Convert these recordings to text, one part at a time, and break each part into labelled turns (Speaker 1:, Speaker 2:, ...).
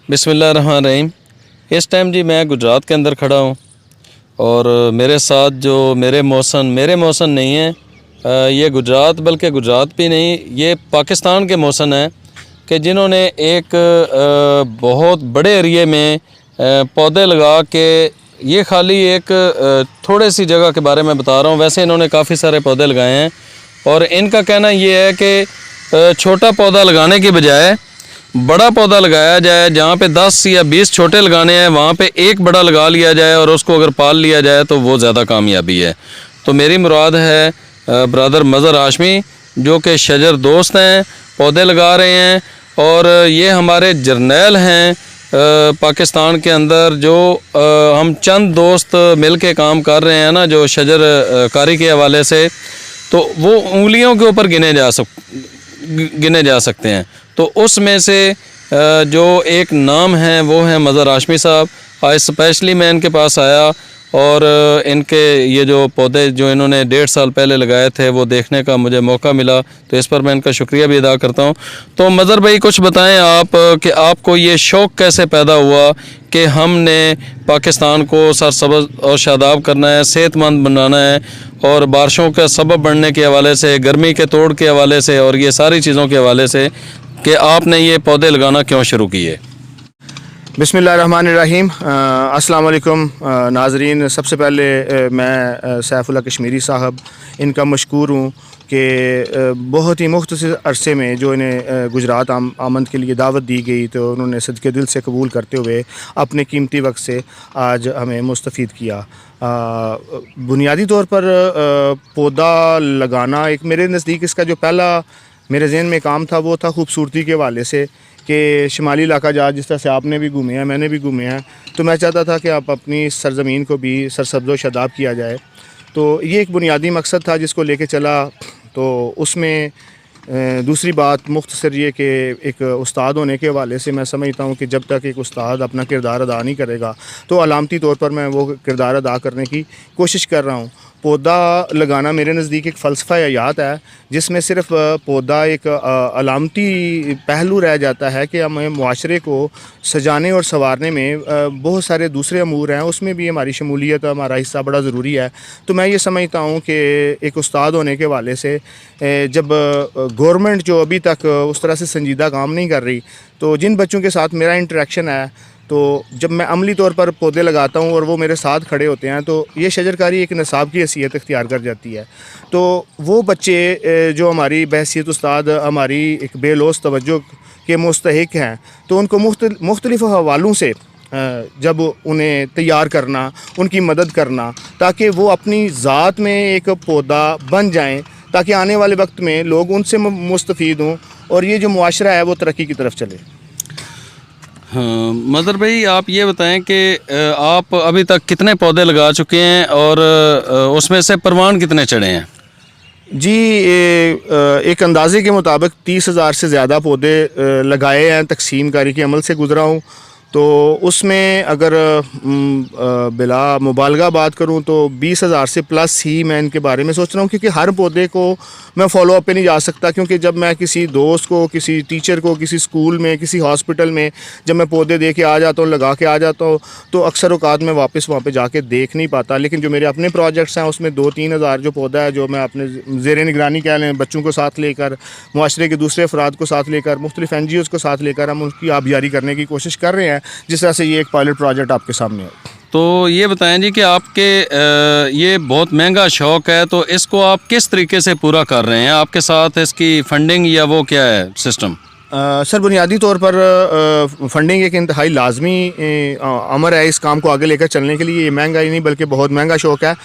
Speaker 1: बिस्मिल्लाहिर्रहमानिर्रहीम। इस टाइम जी मैं गुजरात के अंदर खड़ा हूँ और मेरे साथ जो मेरे मौसन नहीं है, ये गुजरात बल्कि गुजरात भी नहीं, ये पाकिस्तान के मौसन हैं कि जिन्होंने एक बहुत बड़े एरिए में पौधे लगा के, ये खाली एक थोड़े सी जगह के बारे में बता रहा हूँ, वैसे इन्होंने काफ़ी सारे पौधे लगाए हैं और इनका कहना ये है कि छोटा पौधा लगाने की बजाय बड़ा पौधा लगाया जाए। जहाँ पे 10 या 20 छोटे लगाने हैं वहाँ पे एक बड़ा लगा लिया जाए और उसको अगर पाल लिया जाए तो वो ज़्यादा कामयाबी है। तो मेरी मुराद है ब्रदर मज़हर हाशमी, जो कि शजर दोस्त हैं, पौधे लगा रहे हैं और ये हमारे जर्नैल हैं पाकिस्तान के अंदर। जो हम चंद दोस्त मिल के काम कर रहे हैं ना, जो शजर कारी के हवाले से, तो वो उंगलियों के ऊपर गिने जा सकते हैं। तो उसमें से जो एक नाम है वो है मज़हर हाशमी साहब। आज स्पेशली मैं इनके पास आया और इनके ये जो पौधे जो इन्होंने 1.5 साल पहले लगाए थे वो देखने का मुझे मौका मिला, तो इस पर मैं इनका शुक्रिया भी अदा करता हूँ। तो मज़हर भाई कुछ बताएं आप कि आपको ये शौक़ कैसे पैदा हुआ कि हमने पाकिस्तान को सरसब्ज़ और शादाब करना है, सेहतमंद बनाना है, और बारिशों का सबब बनने के हवाले से, गर्मी के तोड़ के हवाले से और ये सारी चीज़ों के हवाले से कि आपने ये पौधे लगाना क्यों शुरू किए?
Speaker 2: बिस्मिल्लाहिर्रहमानिर्रहीम। अस्सलाम वालेकुम नाज़रीन। सबसे पहले मैं सैफुल्लाह कश्मीरी साहब इनका मशकूर हूँ कि बहुत ही मुख्तसर अरसे में जो इन्हें गुजरात आमद के लिए दावत दी गई, तो उन्होंने सदके दिल से कबूल करते हुए अपने कीमती वक्त से आज हमें मुस्तफ़ीद किया। बुनियादी तौर पर पौधा लगाना एक मेरे नज़दीक इसका जो पहला मेरे ज़हन में काम था वो था खूबसूरती के हवाले से कि शुमाली इलाका जहाँ जिस तरह से आपने भी घूमे हैं, मैंने भी घूमे हैं, तो मैं चाहता था कि आप अपनी सरज़मीन को भी सरसब्ज़ व शादाब किया जाए। तो ये एक बुनियादी मकसद था जिसको लेके चला। तो उसमें दूसरी बात मुख्तसर ये कि एक उस्ताद होने के हवाले से मैं समझता हूँ कि जब तक एक उस्ताद अपना किरदार अदा नहीं करेगा तो अलामती तौर पर मैं वो किरदार अदा करने की कोशिश कर रहा हूँ। पौधा लगाना मेरे नज़दीक एक फ़लसफ़ा हयात है जिसमें सिर्फ पौधा एक अलामती पहलू रह जाता है कि हमें मुआशरे को सजाने और संवारने में बहुत सारे दूसरे अमूर हैं, उसमें भी हमारी शमूलियत, हमारा हिस्सा बड़ा ज़रूरी है। तो मैं ये समझता हूँ कि एक उस्ताद होने के हवाले से जब गवर्नमेंट जो अभी तक उस तरह से संजीदा काम नहीं कर रही, तो जिन बच्चों के साथ मेरा इंटरेक्शन है, तो जब मैं अमली तौर पर पौधे लगाता हूँ और वो मेरे साथ खड़े होते हैं, तो ये शजरकारी एक निसाब की हैसियत इख्तियार कर जाती है। तो वो बच्चे जो हमारी बहसीत उस्ताद हमारी एक बेलौस तवज्जो के मुस्तहिक हैं, तो उनको मुख्तलिफ़ हवालों से जब उन्हें तैयार करना, उनकी मदद करना, ताकि वो अपनी ज़ात में एक पौधा बन जाएँ, ताकि आने वाले वक्त में लोग उनसे मुस्तफ़ीद हों और ये जो मुआशरा है वो तरक्की की तरफ चले।
Speaker 1: हाँ मज़हर भाई, आप ये बताएं कि आप अभी तक कितने पौधे लगा चुके हैं और उसमें से परवान कितने चढ़े हैं?
Speaker 2: जी, एक अंदाज़े के मुताबिक 30,000 से ज़्यादा पौधे लगाए हैं। तकसीम कारी के अमल से गुज़रा हूँ, तो उसमें अगर बिला मुबालगा बात करूं तो 20,000 से प्लस ही मैं इनके बारे में सोच रहा हूं, क्योंकि हर पौधे को मैं फॉलो अप पे नहीं जा सकता। क्योंकि जब मैं किसी दोस्त को, किसी टीचर को, किसी स्कूल में, किसी हॉस्पिटल में जब मैं पौधे दे के आ जाता हूं, लगा के आ जाता हूं, तो अक्सर औकात में वापस वहाँ पे जाके देख नहीं पाता। लेकिन जो मेरे अपने प्रोजेक्ट्स हैं उसमें 2-3 हज़ार जो पौधा है, जो मैं अपने ज़ेर निगरानी कह लें, बच्चों को साथ लेकर, मुआशरे के दूसरे अफराद को साथ लेकर, मुख्तलिफ़ NGOs को साथ लेकर हम उनकी आबियारी करने की कोशिश कर रहे हैं, जिस तरह से ये एक पायलट प्रोजेक्ट आपके सामने है।
Speaker 1: तो ये बताएं जी कि आपके ये बहुत महंगा शौक़ है, तो इसको आप किस तरीके से पूरा कर रहे हैं? आपके साथ इसकी फ़ंडिंग या वो क्या है सिस्टम?
Speaker 2: सर, बुनियादी तौर पर फ़ंडिंग एक इंतहाई लाजमी अमर है इस काम को आगे लेकर चलने के लिए। ये महंगा ही नहीं बल्कि बहुत महंगा शौक़ है,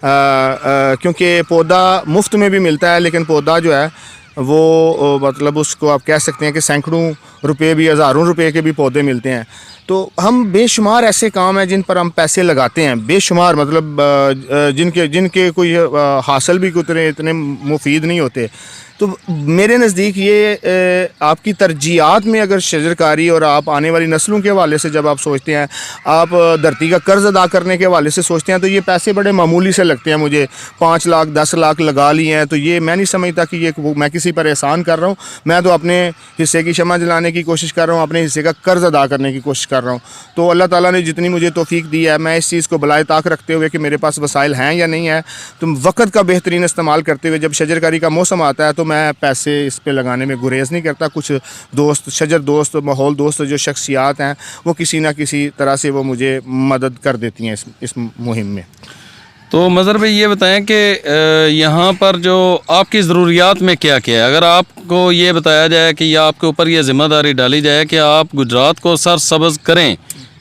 Speaker 2: क्योंकि पौधा मुफ्त में भी मिलता है, लेकिन पौधा जो है वो मतलब उसको आप कह सकते हैं कि सैकड़ों रुपए भी, हज़ारों रुपए के भी पौधे मिलते हैं। तो हम बेशुमार ऐसे काम हैं जिन पर हम पैसे लगाते हैं, बेशुमार, मतलब जिनके कोई हासिल भी इतने मुफीद नहीं होते, تو میرے نزدیک یہ آپ کی ترجیحات میں اگر شجرکاری اور آپ آنے والی نسلوں کے حوالے سے جب آپ سوچتے ہیں, آپ دھرتی کا قرض ادا کرنے کے حوالے سے سوچتے ہیں, تو یہ پیسے بڑے معمولی سے لگتے ہیں مجھے. 5 لاکھ 10 لاکھ لگا لیے ہیں تو یہ میں نہیں سمجھتا کہ یہ میں کسی پر احسان کر رہا ہوں. میں تو اپنے حصے کی شمع جلانے کی کوشش کر رہا ہوں, اپنے حصے کا قرض ادا کرنے کی کوشش کر رہا ہوں. تو اللہ تعالیٰ نے جتنی مجھے توفیق دی ہے, میں اس چیز کو بالائے طاق رکھتے ہوئے کہ میرے پاس وسائل ہیں یا نہیں ہے, تو وقت کا بہترین استعمال کرتے ہوئے جب شجرکاری کا موسم آتا ہے تو میں پیسے اس پہ لگانے میں گریز نہیں کرتا. کچھ دوست, شجر دوست, ماحول دوست جو شخصیات ہیں وہ کسی نہ کسی طرح سے وہ مجھے مدد کر دیتی ہیں اس مہم میں.
Speaker 1: تو مظہر بھائی یہ بتائیں کہ یہاں پر جو آپ کی ضروریات میں کیا کیا ہے, اگر آپ کو یہ بتایا جائے کہ یا آپ کے اوپر یہ ذمہ داری ڈالی جائے کہ آپ گجرات کو سرسبز کریں,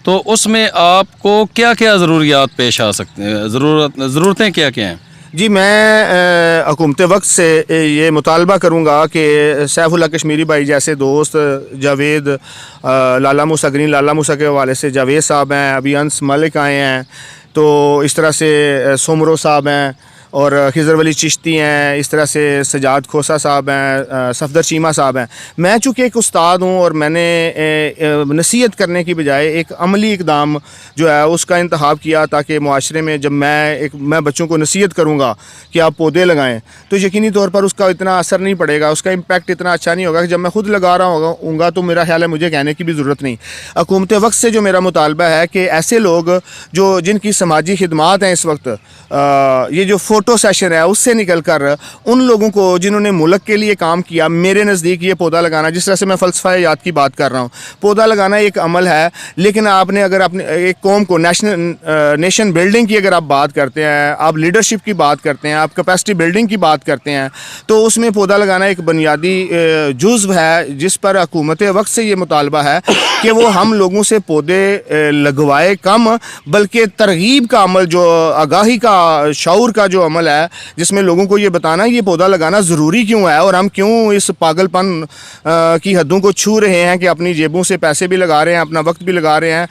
Speaker 1: تو اس میں آپ کو کیا کیا ضروریات پیش آ سکتے ہیں, ضرورتیں کیا کیا ہیں؟
Speaker 2: جی, میں حکومت وقت سے یہ مطالبہ کروں گا کہ سیف اللہ کشمیری بھائی جیسے دوست, جاوید, لالا موسیٰ گرین, لالا موسیٰ کے حوالے سے جاوید صاحب ہیں, ابھی انس ملک آئے ہیں, تو اس طرح سے سمرو صاحب ہیں, اور خضر ولی چشتی ہیں, اس طرح سے سجاد کھوسا صاحب ہیں, صفدر چیمہ صاحب ہیں. میں چونکہ ایک استاد ہوں اور میں نے نصیحت کرنے کی بجائے ایک عملی اقدام جو ہے اس کا انتخاب کیا, تاکہ معاشرے میں جب میں بچوں کو نصیحت کروں گا کہ آپ پودے لگائیں تو یقینی طور پر اس کا اتنا اثر نہیں پڑے گا, اس کا امپیکٹ اتنا اچھا نہیں ہوگا کہ جب میں خود لگا رہا ہوں گا تو میرا خیال ہے مجھے کہنے کی بھی ضرورت نہیں. حکومت وقت سے جو میرا مطالبہ ہے کہ ایسے لوگ جن کی سماجی خدمات ہیں اس وقت, یہ جو فوٹو سیشن ہے اس سے نکل کر ان لوگوں کو جنہوں نے ملک کے لیے کام کیا, میرے نزدیک یہ پودا لگانا, جس طرح سے میں فلسفہ حیات کی بات کر رہا ہوں, پودا لگانا ایک عمل ہے, لیکن آپ نے اگر اپنے ایک قوم کو نیشن بلڈنگ کی اگر آپ بات کرتے ہیں, آپ لیڈرشپ کی بات کرتے ہیں, آپ کیپیسٹی بلڈنگ کی بات کرتے ہیں, تو اس میں پودا لگانا ایک بنیادی جزو ہے, جس پر حکومت وقت سے یہ مطالبہ ہے کہ وہ ہم لوگوں سے پودے لگوائے کم, بلکہ ترغیب کا عمل, جو آگاہی کا, شعور کا جو عمل ہے, جس میں لوگوں کو یہ بتانا یہ پودا لگانا ضروری کیوں ہے اور ہم کیوں اس پاگل پن کی حدوں کو چھو رہے ہیں کہ اپنی جیبوں سے پیسے بھی لگا رہے ہیں, اپنا وقت بھی لگا رہے ہیں.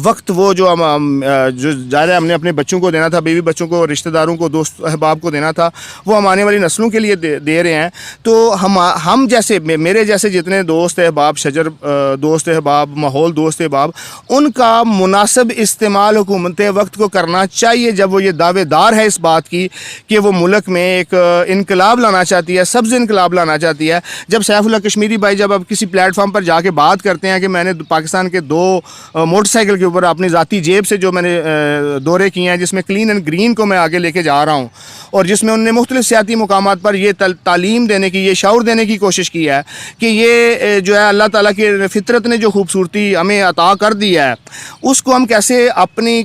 Speaker 2: وقت وہ جو ظاہر ہے ہم نے اپنے بچوں کو دینا تھا, بیوی بچوں کو, رشتہ داروں کو, دوست احباب کو دینا تھا, وہ ہم آنے والی نسلوں کے لیے دے رہے ہیں. تو ہم جیسے, میرے جیسے جتنے دوست احباب, شجر دوست احباب, ماحول دوست احباب, ان کا مناسب استعمال حکومت وقت کو کرنا چاہیے جب وہ یہ دعوے دار ہے اس بات کی کہ وہ ملک میں ایک انقلاب لانا چاہتی ہے, سبز انقلاب لانا چاہتی ہے. جب سیف اللہ کشمیری بھائی جب اب کسی پلیٹ فارم پر جا کے بات کرتے ہیں کہ میں نے پاکستان کے 2 موٹر سائیکل کے اوپر اپنی ذاتی جیب سے جو میں نے دورے کیے ہیں, جس میں کلین اینڈ گرین کو میں آگے لے کے جا رہا ہوں, اور جس میں انہوں نے مختلف سیاسی مقامات پر یہ تعلیم دینے کی, یہ شعور دینے کی کوشش کی ہے کہ یہ جو ہے اللہ تعالیٰ کی فطرت نے جو خوبصورتی ہمیں عطا کر دی ہے, اس کو ہم کیسے اپنی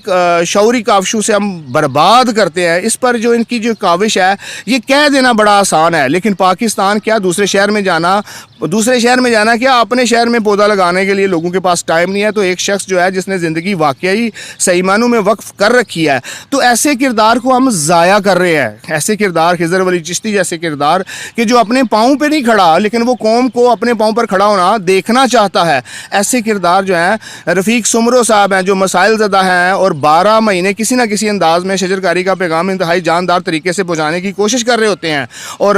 Speaker 2: شعوری کاوشوں سے ہم برباد کرتے ہیں. اس پر جو ان کی جو کاوش ہے یہ کہہ دینا بڑا آسان ہے, لیکن پاکستان کیا دوسرے شہر میں جانا کیا اپنے شہر میں پودا لگانے کے لیے لوگوں کے پاس ٹائم نہیں ہے. تو ایک شخص جو ہے جس نے زندگی واقعی صحیح معنوں میں وقف کر رکھی ہے, تو ایسے کردار کو ہم ضائع کر رہے ہیں. ایسے کردار, خضر ولی چشتی جیسے کردار کہ جو اپنے پاؤں پہ نہیں کھڑا لیکن وہ قوم کو اپنے پاؤں پر کھڑا ہونا دیکھنا چاہتا ہے, ایسے کردار جو ہیں. رفیق سمرو صاحب ہیں جو مسائل زدہ ہیں اور 12 مہینے کسی نہ کسی انداز میں شجرکاری کا پیغام انتہائی جاندار طریقے سے پہنچانے کی کوشش کر رہے ہوتے ہیں, اور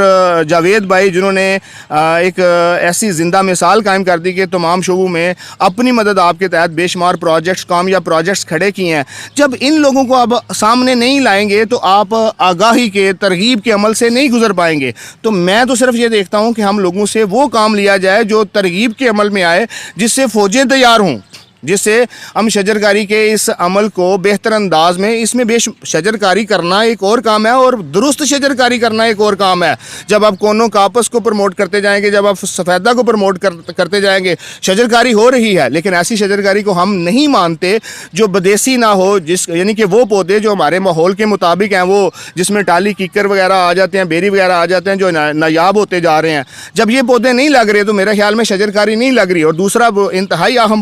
Speaker 2: جاوید بھائی جنہوں نے ایک ایسی زندہ مثال قائم کر دی کہ تمام شعبوں میں اپنی مدد آپ کے تحت بے شمار پروجیکٹس, کامیاب پروجیکٹس کھڑے کیے ہیں. جب ان لوگوں کو اب سامنے نہیں لائیں گے تو آپ آگاہی کے, ترغیب کے عمل سے نہیں گزر پائیں گے. تو میں تو صرف یہ دیکھتا ہوں کہ ہم لوگوں سے وہ کام لیا جائے جو ترغیب کے عمل میں آئے, جس سے فوجیں تیار ہوں, جس سے ہم شجرکاری کے اس عمل کو بہتر انداز میں, اس میں شجرکاری کرنا ایک اور کام ہے اور درست شجرکاری کرنا ایک اور کام ہے. جب آپ کونوں کاپس کو پروموٹ کرتے جائیں گے, جب آپ سفیدہ کو پروموٹ کرتے جائیں گے, شجرکاری ہو رہی ہے, لیکن ایسی شجرکاری کو ہم نہیں مانتے جو بدیسی نہ ہو, یعنی کہ وہ پودے جو ہمارے ماحول کے مطابق ہیں, وہ جس میں ٹالی کیکر وغیرہ آ جاتے ہیں, بیری وغیرہ آ جاتے ہیں, جو نایاب ہوتے جا رہے ہیں. جب یہ پودے نہیں لگ رہے تو میرے خیال میں شجرکاری نہیں لگ رہی. اور دوسرا انتہائی اہم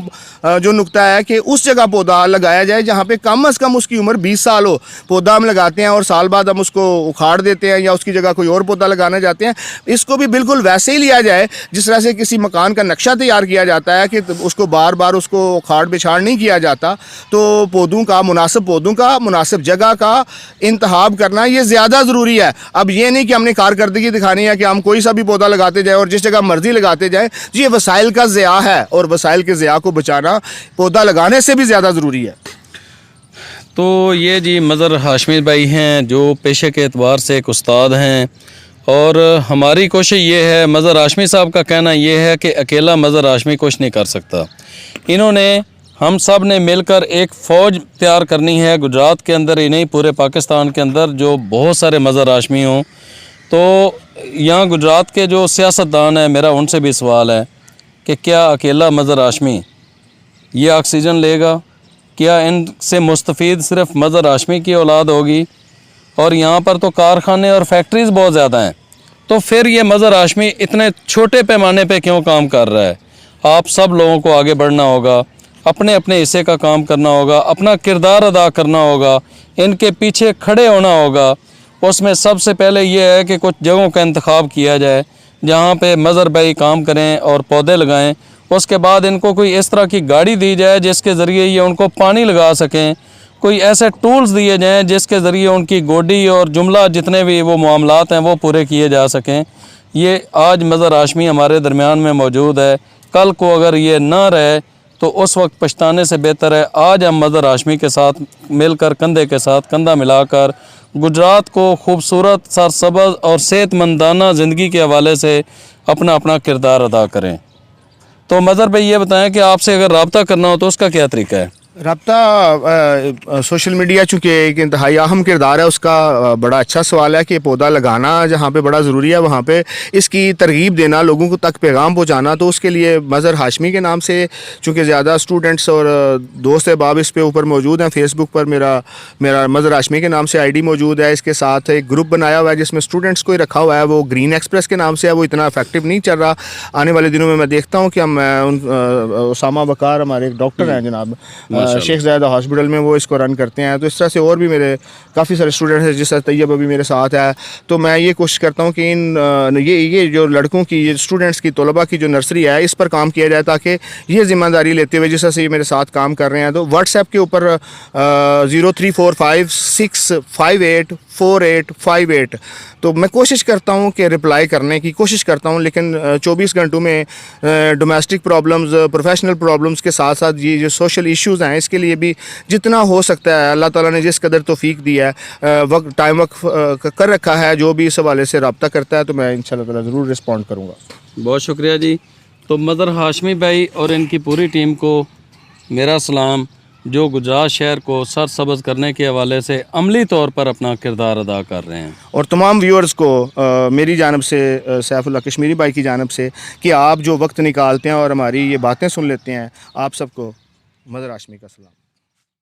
Speaker 2: جو जो नुक्ता है कि उस जगह पौधा लगाया जाए जहाँ पे कम अज़ कम उसकी उम्र 20 साल हो। पौधा हम लगाते हैं और साल बाद हम उसको उखाड़ देते हैं या उसकी जगह कोई और पौधा लगाना चाहते हैं। इसको भी बिल्कुल वैसे ही लिया जाए जिस तरह से किसी मकान का नक्शा तैयार किया जाता है कि उसको बार बार उसको उखाड़ बिछाड़ नहीं किया जाता। तो पौधों का मुनासिब जगह का इंतखाब करना ये ज़्यादा ज़रूरी है। अब ये नहीं कि हमने कारकर्दगी दिखानी है कि हम कोई सा भी पौधा लगाते जाएँ और जिस जगह मर्जी लगाते जाएँ। ये वसाइल का ज़िया है और वसाइल के ज़िया को बचाना पौधा लगाने से भी ज़्यादा ज़रूरी है।
Speaker 1: तो ये जी मज़हर हाशमी भाई हैं जो पेशे के एतबार से एक उस्ताद हैं, और हमारी कोशिश ये है, मज़हर हाशमी साहब का कहना ये है कि अकेला मज़हर हाशमी कुछ नहीं कर सकता। इन्होंने हम सब ने मिलकर एक फ़ौज तैयार करनी है गुजरात के अंदर ही नहीं पूरे पाकिस्तान के अंदर, जो बहुत सारे मज़हर हाशमी हों। तो यहाँ गुजरात के जो सियासतदान हैं, मेरा उनसे भी सवाल है कि क्या अकेला मज़हर हाशमी ये ऑक्सीजन लेगा? क्या इनसे मुस्तफ़ीद सिर्फ मज़हर हाशमी की औलाद होगी? और यहाँ पर तो कारखाने और फैक्ट्रीज़ बहुत ज़्यादा हैं, तो फिर ये मज़हर हाशमी इतने छोटे पैमाने पे क्यों काम कर रहा है? आप सब लोगों को आगे बढ़ना होगा, अपने अपने हिस्से का काम करना होगा, अपना किरदार अदा करना होगा, इनके पीछे खड़े होना होगा। उसमें सबसे पहले ये है कि कुछ जगहों का इंतखाब किया जाए जहाँ पे मज़हर भाई काम करें और पौधे लगाएं। उसके बाद इनको कोई इस तरह की गाड़ी दी जाए जिसके ज़रिए ये उनको पानी लगा सकें, कोई ऐसे टूल्स दिए जाएं जिसके ज़रिए उनकी गोडी और जुमला जितने भी वो मामलात हैं वो पूरे किए जा सकें। ये आज मज़हर हाशमी हमारे दरमियान में मौजूद है, कल को अगर ये ना रहे तो उस वक्त पछताने से बेहतर है आज हम मज़हर हाशमी के साथ मिलकर कंधे के साथ कंधा मिलाकर गुजरात को खूबसूरत, सरसब्ज़ और सेहतमंदाना ज़िंदगी के हवाले से अपना अपना किरदार अदा करें। तो मज़हर भाई ये बताएं कि आपसे अगर रब्ता करना हो तो उसका क्या तरीका है?
Speaker 2: रब्ता सोशल मीडिया चूँकि एक इंतहाई अहम किरदार है उसका, बड़ा अच्छा सवाल है कि पौधा लगाना जहाँ पे बड़ा ज़रूरी है वहाँ पे इसकी तरगीब देना, लोगों को तक पैगाम पहुँचाना। तो उसके लिए मज़हर हाशमी के नाम से चूँकि ज़्यादा स्टूडेंट्स और दोस्त अहबाब इस पे ऊपर मौजूद हैं। फेसबुक पर मेरा मज़हर हाशमी के नाम से आईडी मौजूद है। इसके साथ एक ग्रुप बनाया हुआ है जिसमें स्टूडेंट्स को ही रखा हुआ है, वो ग्रीन एक्सप्रेस के नाम से है। वो इतना इफेक्टिव नहीं चल रहा। आने वाले दिनों में मैं देखता हूँ कि हम उसामा वकार हमारे एक डॉक्टर हैं जनाब शेख ज़ायदा हॉस्पिटल में, वो इसको रन करते हैं। तो इस तरह से और भी मेरे काफ़ी सारे स्टूडेंट्स हैं, जिस तरह तैयब अभी मेरे साथ है। तो मैं ये कोशिश करता हूँ कि ये जो लड़कों की, ये स्टूडेंट्स की, तलबा की जो नर्सरी है इस पर काम किया जाए ताकि ये ज़िम्मेदारी लेते हुए जिस तरह से ये मेरे साथ काम कर रहे हैं। तो व्हाट्सएप के ऊपर 0345658458 तो मैं कोशिश करता हूँ कि रिप्लाई करने की कोशिश करता हूँ, लेकिन 24 घंटों में डोमेस्टिक प्रॉब्लम्स, प्रोफेशनल प्रॉब्लम्स के साथ साथ ये जो सोशल इश्यूज़ हैं इसके लिए भी जितना हो सकता है अल्लाह ताला ने जिस कदर तौफीक दी है, वक्त कर रखा है, जो भी इस हवाले से रब्ता करता है तो मैं इंशाल्लाह ताला ज़रूर रिस्पॉन्ड करूँगा।
Speaker 1: बहुत शुक्रिया जी। तो मज़हर हाशमी भाई और इनकी पूरी टीम को मेरा सलाम, जो गुजरात शहर को सरसब्ज़ करने के हवाले से अमली तौर पर अपना किरदार अदा कर रहे हैं।
Speaker 2: और तमाम व्यूअर्स को मेरी जानब से, सैफुल्लाह कश्मीरी भाई की जानब से, कि आप जो वक्त निकालते हैं और हमारी ये बातें सुन लेते हैं, आप सबको मज़हर हाशमी का सलाम।